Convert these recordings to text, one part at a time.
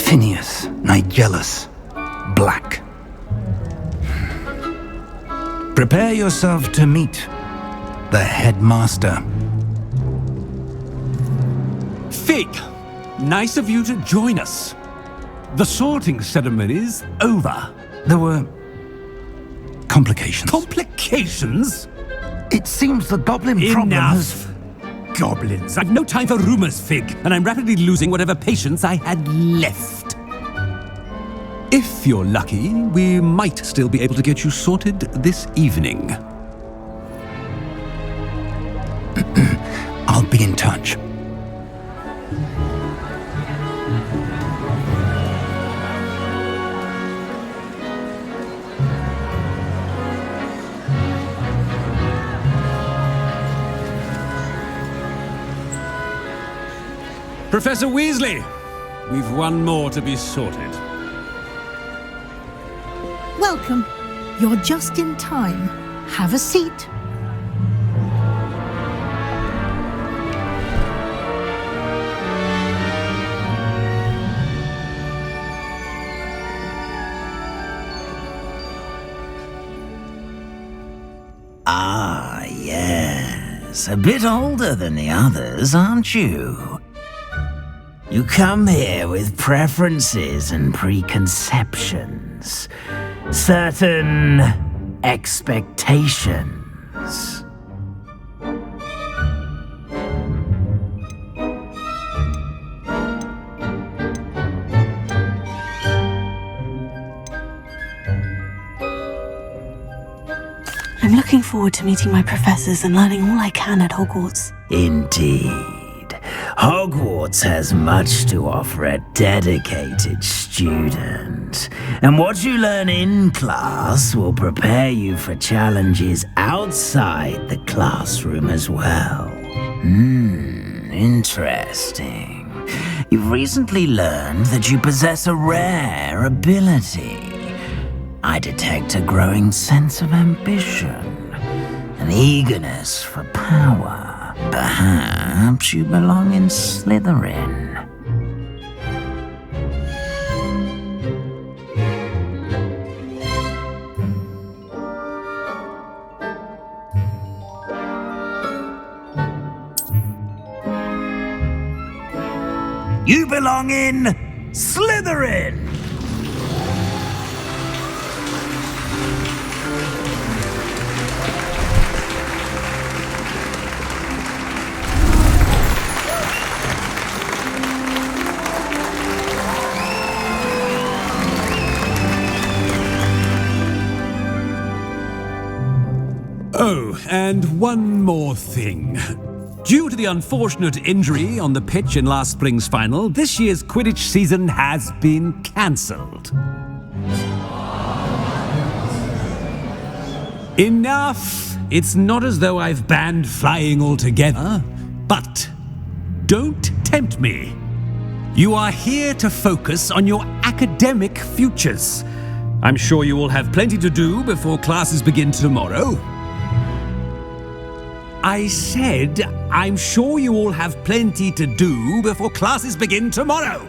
Phineas, Nigellus, Black. Prepare yourself to meet the headmaster. Fig, nice of you to join us. The sorting ceremony's over. There were complications. Complications? It seems the goblin problem has... Goblins. I've no time for rumors, Fig, and I'm rapidly losing whatever patience I had left. If you're lucky, we might still be able to get you sorted this evening. I'll be in touch. Professor Weasley, we've one more to be sorted. Welcome. You're just in time. Have a seat. Ah, yes. A bit older than the others, aren't you? You come here with preferences and preconceptions. Certain expectations. I'm looking forward to meeting my professors and learning all I can at Hogwarts. Indeed. Hogwarts has much to offer a dedicated student. And what you learn in class will prepare you for challenges outside the classroom as well. Interesting. You've recently learned that you possess a rare ability. I detect a growing sense of ambition, an eagerness for power. Perhaps you belong in Slytherin. You belong in Slytherin! Oh, and one more thing. Due to the unfortunate injury on the pitch in last spring's final, this year's Quidditch season has been cancelled. Enough! It's not as though I've banned flying altogether, but don't tempt me. You are here to focus on your academic futures. I'm sure you will have plenty to do before classes begin tomorrow. I said, I'm sure you all have plenty to do before classes begin tomorrow.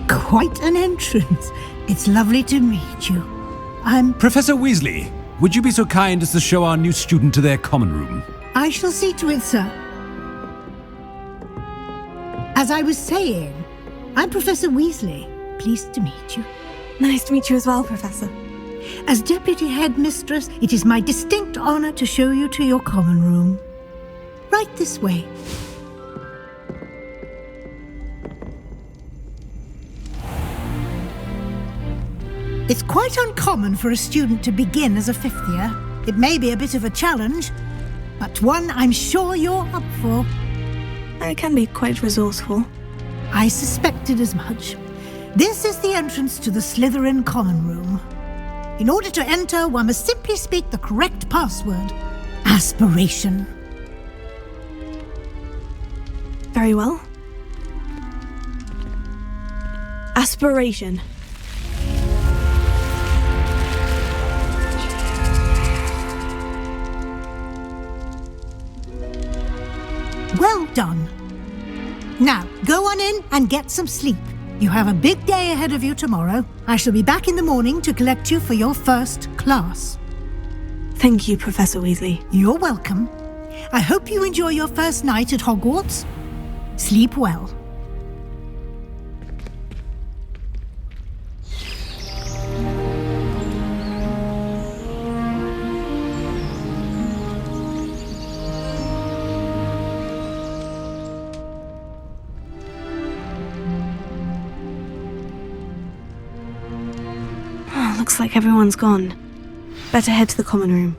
Quite an entrance. It's lovely to meet you. I'm... Professor Weasley, would you be so kind as to show our new student to their common room? I shall see to it, sir. As I was saying, I'm Professor Weasley. Pleased to meet you. Nice to meet you as well, Professor. As Deputy Headmistress, it is my distinct honor to show you to your common room. Right this way. It's quite uncommon for a student to begin as a fifth year. It may be a bit of a challenge, but one I'm sure you're up for. I can be quite resourceful. I suspected as much. This is the entrance to the Slytherin common room. In order to enter, one must simply speak the correct password. Aspiration. Very well. Aspiration. Well done. Now, go on in and get some sleep. You have a big day ahead of you tomorrow. I shall be back in the morning to collect you for your first class. Thank you, Professor Weasley. You're welcome. I hope you enjoy your first night at Hogwarts. Sleep well. Looks like everyone's gone. Better head to the common room.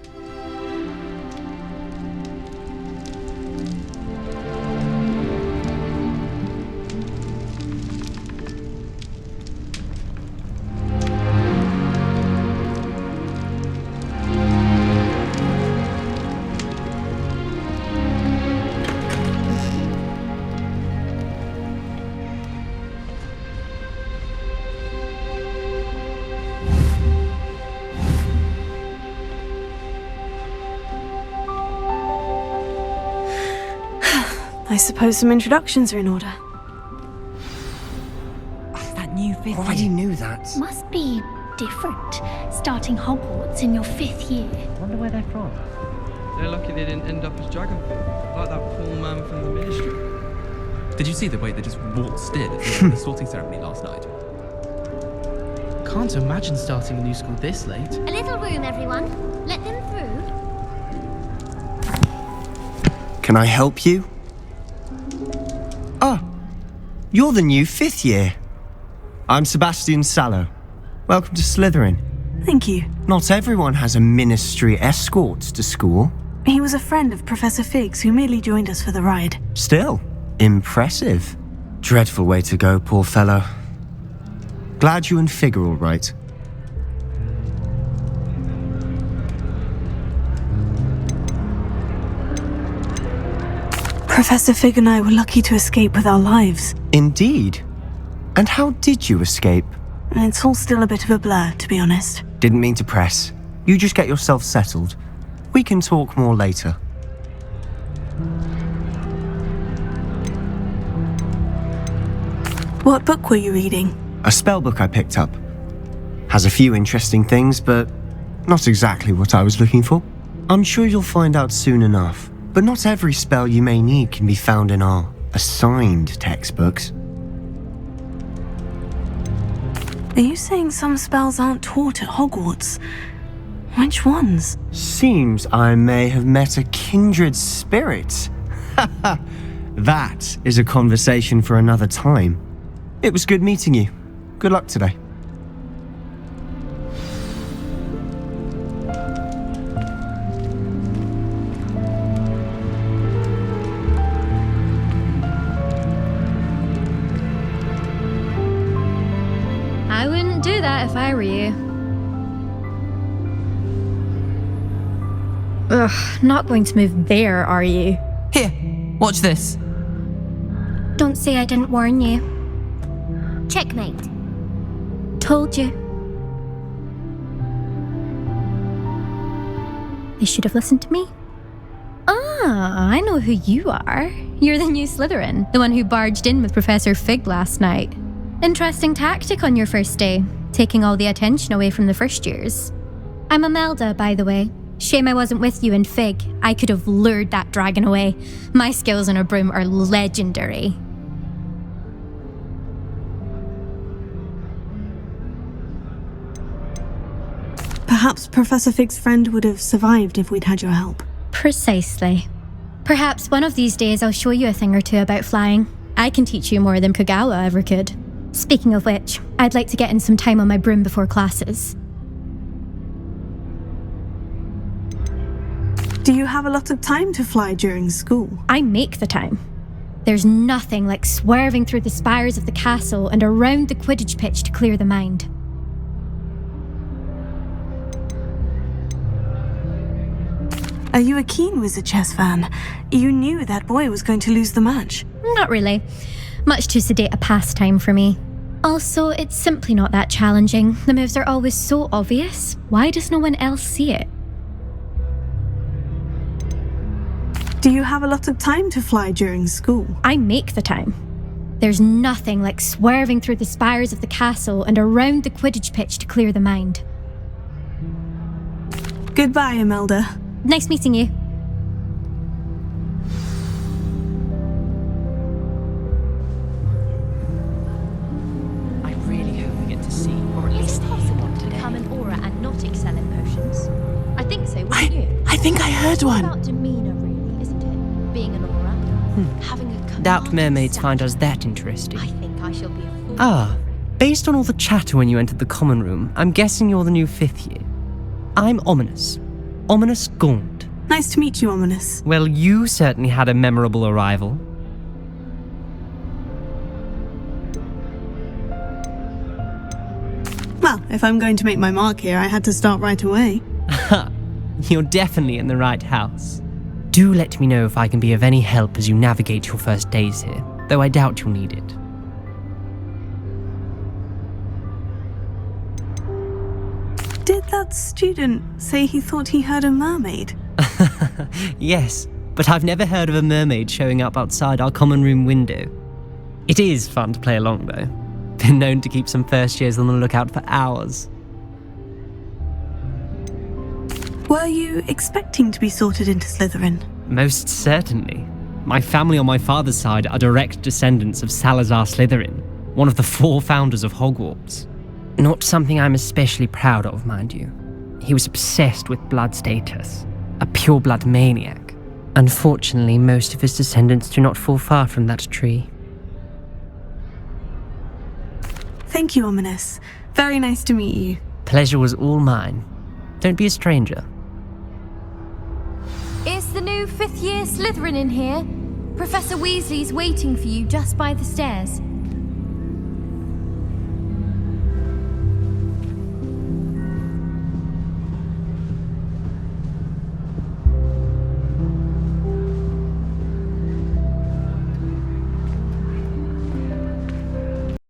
I suppose some introductions are in order. That new fifth Already year. knew that. Must be different, starting Hogwarts in your 5th year. Wonder where they're from. They're lucky they didn't end up as Dragonfly, like that poor man from the Ministry. Did you see the way they just waltzed in at the sorting ceremony last night? Can't imagine starting a new school this late. A little room, everyone. Let them through. Can I help you? Ah, you're the new 5th year. I'm Sebastian Sallow. Welcome to Slytherin. Thank you. Not everyone has a ministry escort to school. He was a friend of Professor Fig's who merely joined us for the ride. Still, impressive. Dreadful way to go, poor fellow. Glad you and Fig are all right. Professor Fig and I were lucky to escape with our lives. Indeed. And how did you escape? It's all still a bit of a blur, to be honest. Didn't mean to press. You just get yourself settled. We can talk more later. What book were you reading? A spellbook I picked up. Has a few interesting things, but not exactly what I was looking for. I'm sure you'll find out soon enough. But not every spell you may need can be found in our assigned textbooks. Are you saying some spells aren't taught at Hogwarts? Which ones? Seems I may have met a kindred spirit. That is a conversation for another time. It was good meeting you. Good luck today. I wouldn't do that if I were you. Ugh, not going to move there, are you? Here, watch this. Don't say I didn't warn you. Checkmate. Told you. You should have listened to me. Ah, I know who you are. You're the new Slytherin, the one who barged in with Professor Fig last night. Interesting tactic on your first day, taking all the attention away from the first years. I'm Imelda, by the way. Shame I wasn't with you in Fig. I could have lured that dragon away. My skills on a broom are legendary. Perhaps Professor Fig's friend would have survived if we'd had your help. Precisely. Perhaps one of these days I'll show you a thing or two about flying. I can teach you more than Kogawa ever could. Speaking of which, I'd like to get in some time on my broom before classes. Do you have a lot of time to fly during school? I make the time. There's nothing like swerving through the spires of the castle and around the Quidditch pitch to clear the mind. Are you a keen Wizard chess fan? You knew that boy was going to lose the match. Not really. Much too sedate a pastime for me. Also, it's simply not that challenging. The moves are always so obvious. Why does no one else see it? Do you have a lot of time to fly during school? I make the time. There's nothing like swerving through the spires of the castle and around the Quidditch pitch to clear the mind. Goodbye, Imelda. Nice meeting you. I really hope we get to see, or at Is least it hear possible one to today. become an aura and not excel in potions? I think so, wouldn't you? I think I heard It's one. about demeanor, really, isn't it? Being an aura. Having a Doubt commanding mermaids find us stature. that interesting. I think I shall be a fool. Ah, based on all the chatter when you entered the common room, I'm guessing you're the new 5th year. I'm Ominous. Ominous Gaunt. Nice to meet you, Ominous. Well, you certainly had a memorable arrival. Well, if I'm going to make my mark here, I had to start right away. Ha! You're definitely in the right house. Do let me know if I can be of any help as you navigate your first days here, though I doubt you'll need it. Did that student say he thought he heard a mermaid? Yes, but I've never heard of a mermaid showing up outside our common room window. It is fun to play along, though. Been known to keep some first years on the lookout for hours. Were you expecting to be sorted into Slytherin? Most certainly. My family on my father's side are direct descendants of Salazar Slytherin, one of the 4 founders of Hogwarts. Not something I'm especially proud of, mind you. He was obsessed with blood status, a pureblood maniac. Unfortunately, most of his descendants do not fall far from that tree. Thank you, Ominous. Very nice to meet you. Pleasure was all mine. Don't be a stranger. Is the new 5th year Slytherin in here? Professor Weasley's waiting for you just by the stairs.